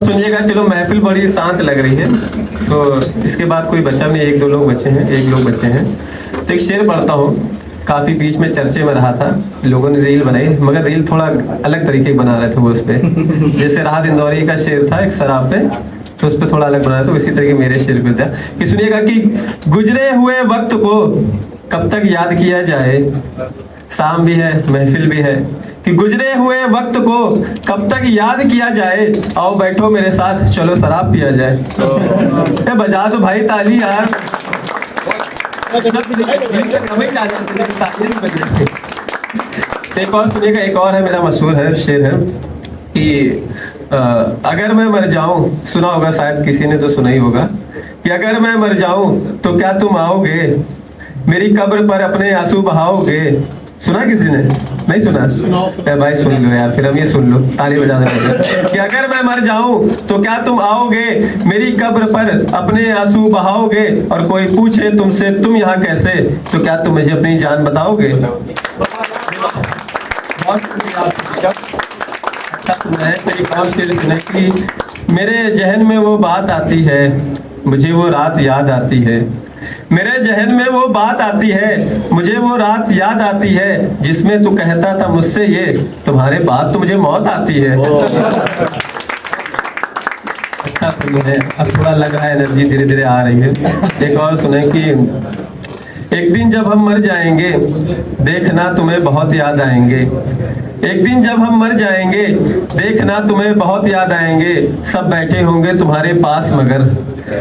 सुनिएगा, चलो महफिल बड़ी शांत लग रही है, तो इसके बाद कोई बच्चा में एक लोग बचे हैं। तो एक शेर पढ़ता हूँ, काफी बीच में चर्चे में रहा था, लोगों ने रील बनाई, मगर रील थोड़ा अलग तरीके बना रहे थे वो उस पे। जैसे राहत इंदौरी का शेर था एक शराब पे, तो उस पर थोड़ा अलग बना रहे थे, उसी तरीके मेरे शेर पे था कि सुनिएगा कि गुजरे हुए वक्त को कब तक याद किया जाए, शाम भी है महफिल भी है, कि गुजरे हुए वक्त को कब तक याद किया जाए, आओ बैठो मेरे साथ चलो शराब पिया जाए। बजा दो भाई ताली यार। एक और सुनिएगा, एक और है मेरा मशहूर है शेर है कि अगर मैं मर जाऊं, सुना होगा शायद किसी ने तो सुना ही होगा, कि अगर मैं मर जाऊं तो क्या तुम आओगे, मेरी कब्र पर अपने आंसू बहाओगे। सुना किसी ने? नहीं सुना? भाई सुन लो यार, फिर हम ये सुन लो, ताली बजा देना कि अगर मैं मर जाऊं तो क्या तुम आओगे, मेरी कब्र पर अपने आंसू बहाओगे, और कोई पूछे तुमसे तुम यहाँ कैसे, तो क्या तुम मुझे अपनी जान बताओगे। बहुत अच्छा सुना है। तो एक और शेर सुना कि मेरे जहन में वो बात आती है, मुझे वो रात याद आती है, मेरे जहन में वो बात आती है, मुझे वो रात याद आती है, जिसमें तू कहता था मुझसे ये, तुम्हारे बाद तो मुझे मौत आती है। अच्छा सुना है, अब थोड़ा लग रहा है एनर्जी धीरे धीरे आ रही है। एक और सुने कि एक दिन जब हम मर जाएंगे देखना तुम्हें बहुत याद आएंगे, एक दिन जब हम मर जाएंगे देखना तुम्हें बहुत याद आएंगे, सब बैठे होंगे तुम्हारे पास मगर,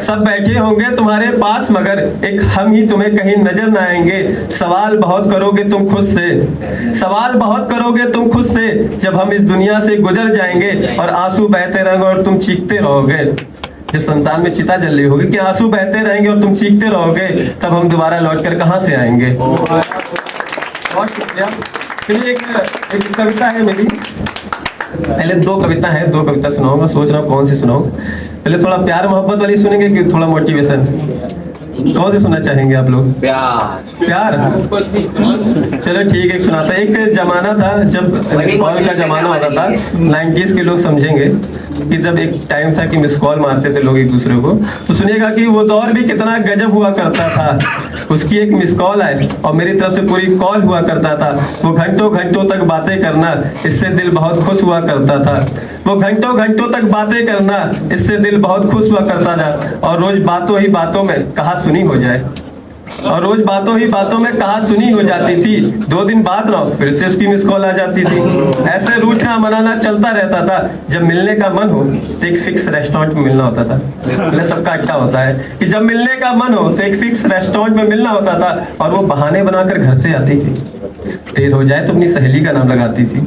सब बैठे होंगे तुम्हारे पास मगर, एक हम ही तुम्हें कहीं नजर ना आएंगे। सवाल बहुत करोगे तुम खुद से, सवाल बहुत करोगे तुम खुद से, जब हम इस दुनिया से गुजर जाएंगे, और आंसू बहते रहेंगे और तुम चीखते रहोगे। जब संसार में चिता जल रही होगी कि आंसू बहते रहेंगे और तुम चीखते रहोगे, तब हम दोबारा लौट कर कहाँ से आएंगे। बहुत शुक्रिया। फिर एक कविता है मेरी, पहले दो कविता है, दो कविता सुनाऊंगा, सोच रहा हूँ कौन सी सुनाऊं। पहले थोड़ा प्यार मोहब्बत वाली सुनेंगे कि थोड़ा मोटिवेशन, कौन सी सुनना चाहेंगे आप लोग? प्यार। चलो ठीक है, सुनाता। एक जमाना था जब मिस कॉल का जमाना होता था, 90s के लोग समझेंगे कि जब एक टाइम था कि मिस कॉल मारते थे लोग एक दूसरे को। तो सुनिएगा कि वो दौर भी कितना गजब हुआ करता था। उसकी एक मिस कॉल आए और मेरी तरफ से पूरी कॉल हुआ करता था। वो घंटों घंटों तक बातें करना, इससे दिल बहुत खुश हुआ करता था। वो घंटों घंटों तक बातें करना, इससे दिल बहुत खुश हुआ करता था। और रोज बातों ही बातों में कहा सुनी हो जाए, और रोज बातों ही बातों में कहा सुनी हो जाती थी। 2 दिन बाद ना फिर से उसकी मिस कॉल आ जाती थी। ऐसे रूठना मनाना चलता रहता था। जब मिलने का मन हो तो एक फिक्स रेस्टोरेंट में मिलना होता था। पहले सबका क्या होता है कि जब मिलने का मन हो तो एक फिक्स रेस्टोरेंट में मिलना होता था, और वो बहाने बनाकर घर से आती थी। देर हो जाए तो अपनी सहेली का नाम लगाती थी,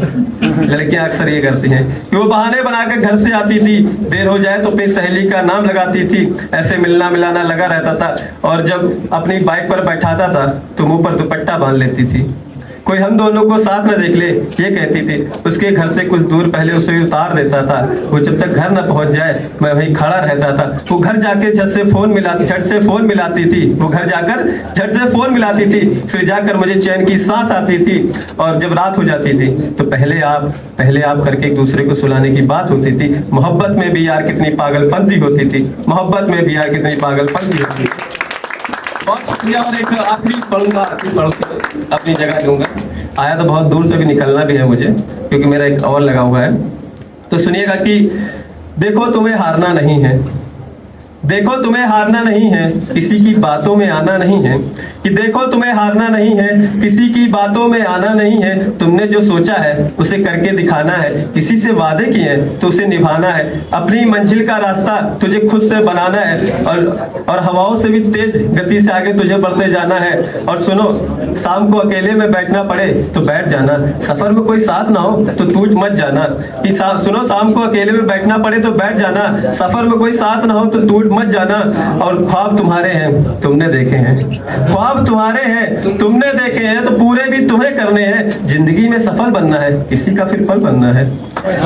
लड़कियां अक्सर ये करती हैं कि वो बहाने बनाकर घर से आती थी, देर हो जाए तो अपनी सहेली का नाम लगाती थी। ऐसे मिलना मिलाना लगा रहता था। और जब अपनी बाइक पर बैठाता था तो मुंह पर दुपट्टा बांध लेती थी, कोई हम दोनों को साथ न देख ले ये कहती थी। उसके घर से कुछ दूर पहले उसे उतार देता था। वो जब तक घर न पहुंच जाए मैं वहीं खड़ा रहता था। वो घर जाके झट से फोन मिलाती थी, वो घर जाकर झट से फोन मिलाती थी। फिर जाकर मुझे चैन की सांस आती थी। और जब रात हो जाती थी तो पहले आप करके एक दूसरे को सुलाने की बात होती थी। मोहब्बत में भी यार कितनी पागलपंती होती थी, मोहब्बत में भी यार कितनी पागलपंती होती थी। बहुत शुक्रिया। और एक आखिरी पढ़ के अपनी जगह दूंगा। आया तो बहुत दूर से भी निकलना भी है मुझे, क्योंकि मेरा एक और लगा हुआ है। तो सुनिएगा कि देखो तुम्हें हारना नहीं है, देखो तुम्हें हारना नहीं है, किसी की बातों में आना नहीं है। कि देखो तुम्हें हारना नहीं है, किसी की बातों में आना नहीं है। तुमने जो सोचा है उसे करके दिखाना है, किसी से वादे किए हैं तो उसे निभाना है। अपनी मंजिल का रास्ता तुझे खुद से बनाना है, और हवाओं से भी तेज गति से आगे तुझे बढ़ते जाना है। और सुनो, शाम को अकेले में बैठना पड़े तो बैठ जाना, सफर में कोई साथ ना हो तो टूट मत जाना। कि सुनो, शाम को अकेले में बैठना पड़े तो बैठ जाना, सफर में कोई साथ ना हो तो टूट मत जाना। और ख्वाब तुम्हारे हैं तुमने देखे हैं, ख्वाब तुम्हारे हैं तुमने देखे हैं, तो पूरे भी तुम्हें करने हैं। जिंदगी में सफल बनना है, किसी का फिर पल बनना है।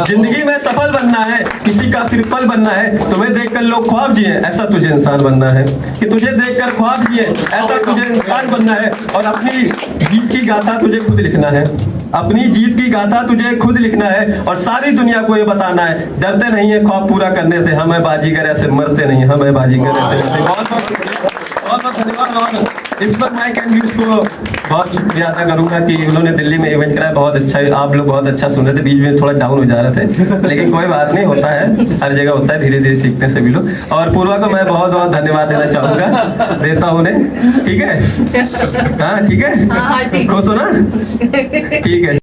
जिंदगी में सफल बनना है, किसी का फिर पल बनना है। तुम्हें देखकर लोग ख्वाब जिए, ऐसा तुझे इंसान बनना है। कि तुझे देखकर ख्वाब जिए, ऐसा तुझे इंसान बनना है। और अपनी गीत की गाथा तुझे खुद लिखना है। अपनी जीत की गाथा तुझे खुद लिखना है और सारी दुनिया को ये बताना है, डरते नहीं है ख्वाब पूरा करने से, हमें बाजीगर ऐसे मरते नहीं, हमें बाजीगर ऐसे। बहुत बहुत धन्यवाद। और इस पर मैं कैंडिडेट्स को बहुत शुक्रिया अदा करूंगा कि उन्होंने दिल्ली में इवेंट कराया, बहुत अच्छा, आप लोग बहुत अच्छा सुन रहे थे, बीच में थोड़ा डाउन हो जा रहे थे, लेकिन कोई बात नहीं, होता है, हर जगह होता है, धीरे धीरे सीखते हैं सभी लोग। और पूर्वा को मैं बहुत बहुत धन्यवाद देना चाहूंगा, देता हूँ उन्हें, ठीक है, हाँ ठीक है, खुश हो ना, ठीक है।